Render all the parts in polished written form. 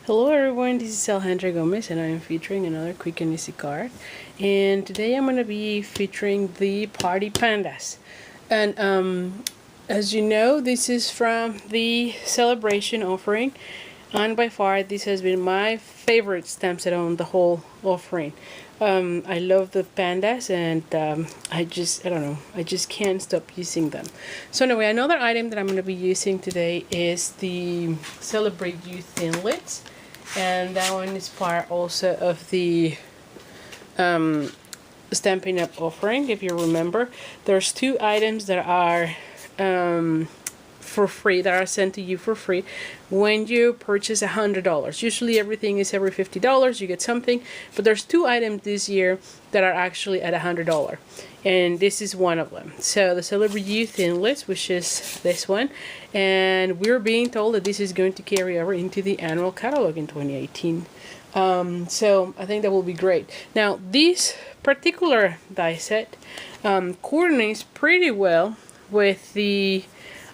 Hello everyone, this is Alejandra Gomez and I am featuring another quick and easy card. And today I'm going to be featuring the Party Pandas. And as you know, this is from the celebration offering. And by far, this has been my favorite stamp set on the whole offering. I love the pandas and I don't know, I just can't stop using them. So anyway, another item that I'm going to be using today is the Celebrate You Thinlits. And that one is part also of the Stampin' Up! Offering. If you remember, there's two items that are for free, that are sent to you for free when you purchase $100. Usually everything is every $50 you get something, but there's two items this year that are actually at $100, and this is one of them. So the Celebrate You Thinlits, which is this one, and we're being told that this is going to carry over into the annual catalog in 2018. So I think that will be great. Now this particular die set coordinates pretty well with the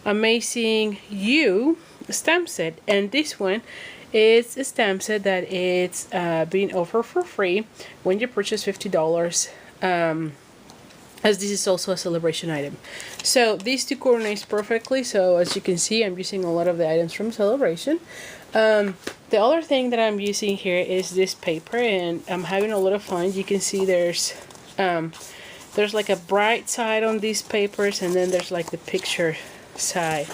Amazing You stamp set, and this one is a stamp set that it's being offered for free when you purchase $50, as this is also a celebration item. So these two coordinates perfectly. So as you can see, I'm using a lot of the items from celebration. The other thing that I'm using here is this paper, and I'm having a lot of fun. You can see there's like a bright side on these papers, and then there's like the picture side,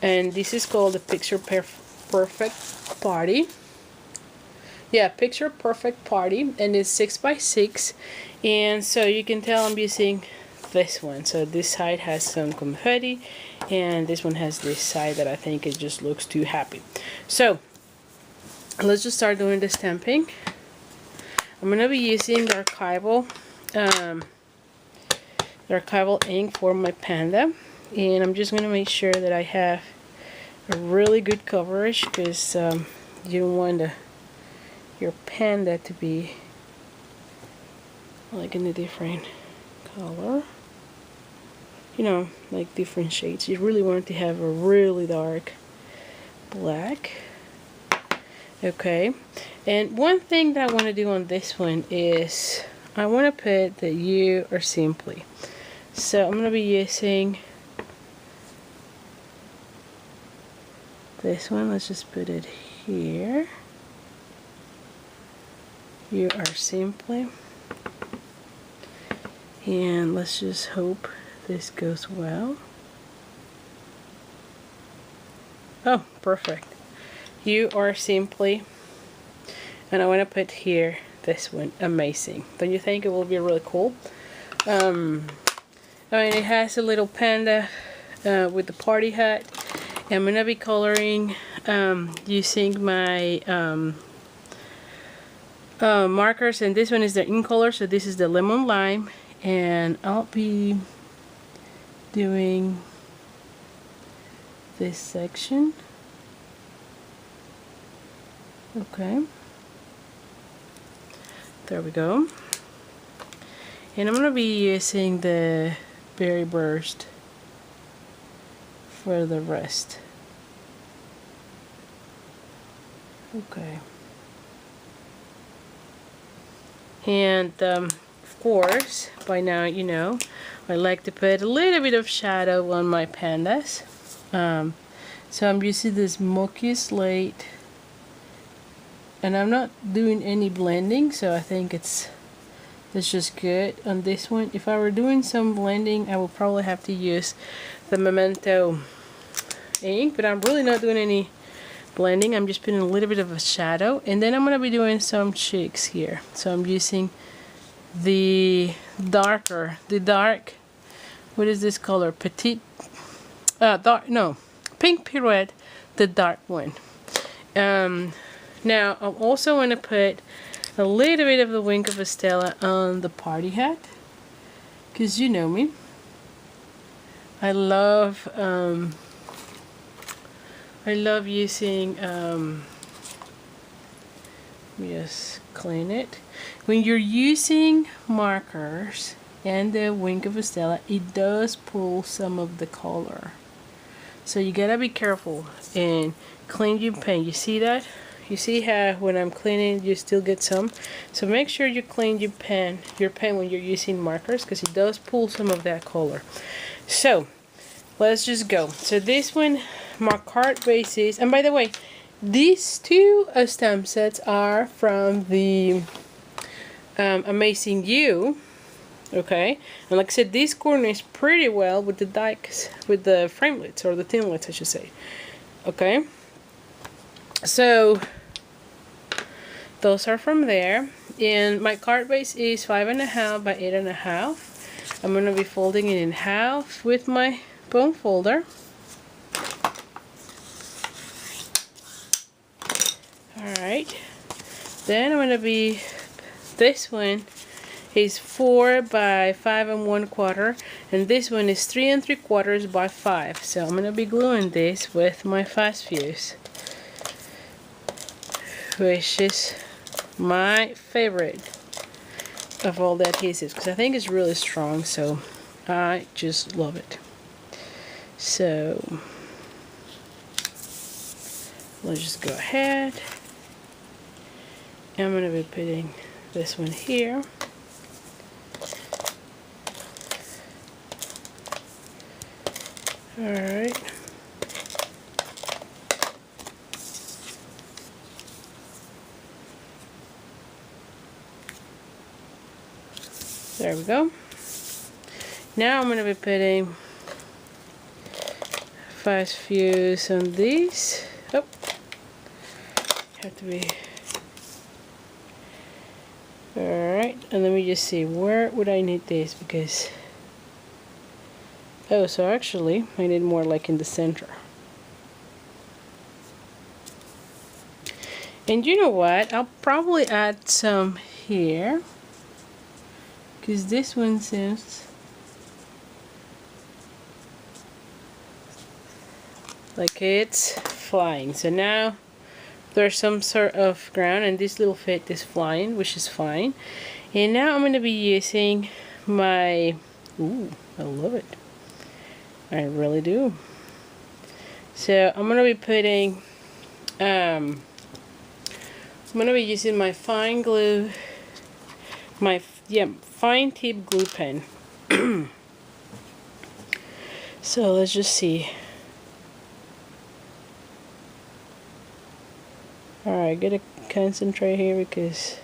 and this is called the Picture Perfect Party. Yeah, Picture Perfect Party, and it's 6x6, and so you can tell I'm using this one. So this side has some confetti, and this one has this side that I think it just looks too happy. So let's just start doing the stamping. I'm gonna be using the archival ink for my panda, and I'm just gonna make sure that I have a really good coverage, because you don't want your panda to be like in a different color, you know, like different shades. You really want to have a really dark black. Okay, and one thing that I want to do on this one is I want to put that you are simply. So I'm going to be using this one. Let's just put it here. You are simply. And let's just hope this goes well. Oh, perfect. You are simply. And I want to put here this one, amazing. Don't you think it will be really cool? I mean, it has a little panda with the party hat. I'm going to be coloring using my markers, and this one is the ink color, so this is the lemon lime, and I'll be doing this section. Okay, there we go. And I'm going to be using the Berry Burst for the rest. Okay. And of course, by now you know, I like to put a little bit of shadow on my pandas. So I'm using this Smoky Slate, and I'm not doing any blending, so I think it's just good on this one. If I were doing some blending, I would probably have to use the Memento ink, but I'm really not doing any blending. I'm just putting a little bit of a shadow, and then I'm going to be doing some cheeks here. So I'm using the dark, what is this color? Pink Pirouette, the dark one. Now I'm also going to put a little bit of the Wink of a Stella on the party hat, because you know me, I love using let me just clean it. When you're using markers and the Wink of a Stella, it does pull some of the color, so you gotta be careful and clean your pen. You see that? You see how when I'm cleaning you still get some, so make sure you clean your pen when you're using markers, because it does pull some of that color. So let's just go. So this one, my card bases, and by the way, these two stamp sets are from the Amazing You. Okay, and like I said, this coordinates pretty well with the dikes, with the framelits, or the thinlits I should say. Okay, so those are from there, and my card base is 5.5 by 8.5. I'm going to be folding it in half with my bone folder. Alright, then I'm going to be, this one is 4 by 5 1/4, and this one is 3 3/4 by 5. So I'm going to be gluing this with my fast fuse, which is my favorite of all the adhesives, because I think it's really strong, so I just love it. So let's just go ahead. I'm going to be putting this one here. Alright. There we go. Now I'm going to be putting fast fuse on these. Oh, have to be. Alright, and let me just see, where would I need this, because, oh, so actually I need more like in the center. And you know what, I'll probably add some here, because this one seems like it's flying. So now there's some sort of ground, and this little fit is flying, which is fine. And now I'm going to be using my, ooh, I love it. I really do. So I'm going to be putting, I'm going to be using my fine glue, my, yeah, fine tip glue pen. So let's just see. Alright, gotta concentrate here because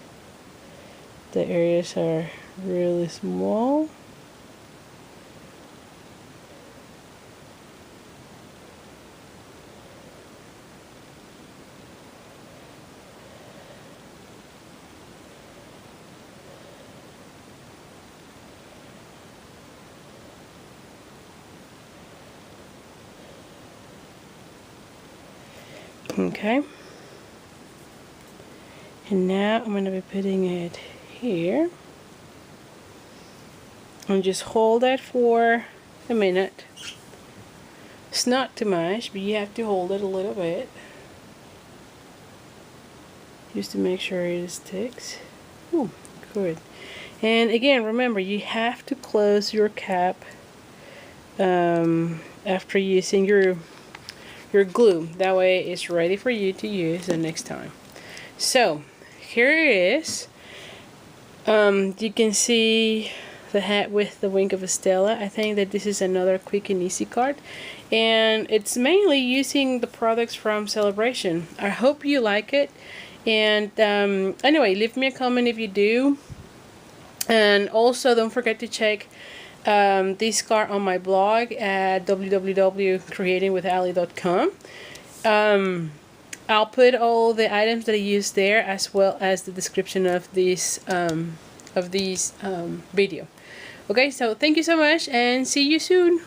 the areas are really small. Okay. And now I'm going to be putting it here. And just hold that for a minute. It's not too much, but you have to hold it a little bit, just to make sure it sticks. Ooh, good. And again, remember, you have to close your cap after using your glue. That way it's ready for you to use the next time. So here it is. You can see the hat with the wing of a Stella. I think that this is another quick and easy card, and it's mainly using the products from Celebration. I hope you like it, and anyway, leave me a comment if you do, and also don't forget to check this card on my blog at www.creatingwithali.com. I'll put all the items that I use there, as well as the description of this video. Okay, so thank you so much, and see you soon.